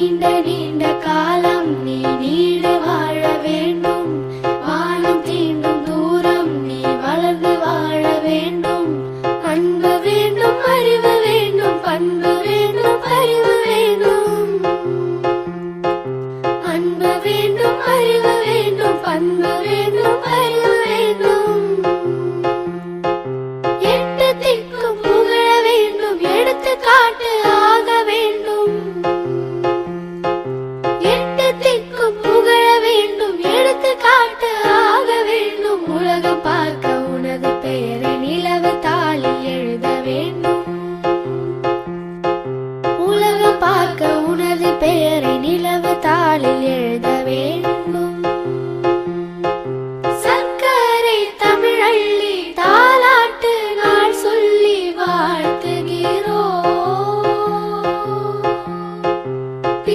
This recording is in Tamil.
நீண்ட நீண்ட காலம் நீ நீடு வாழ வேண்டும். வானம் தீண்டும் தூரம் நீ வளர்ந்து வாழ வேண்டும். அன்பு வேண்டும், அறிவு வேண்டும், பண்பு வேண்டும், அறிவு வேண்டும். அன்பு வேண்டும், அறிவு வேண்டும், பண்பு வேண்டும், அறிவு வேண்டும். எட்டு திக்கும் புகழ வேண்டும், எடுத்துக்காட்டு ஆக வேண்டும். எட்டு திக்கும் புகழ வேண்டும், எடுத்துக்காட்டு ஆக வேண்டும். உலகம் பார்க்க உனது பெயரை நிலவு தாளில் எழுத வேண்டும். உலகம் பார்க்க உனது பெயரை நிலவு தாளில் எழுத வேண்டும்.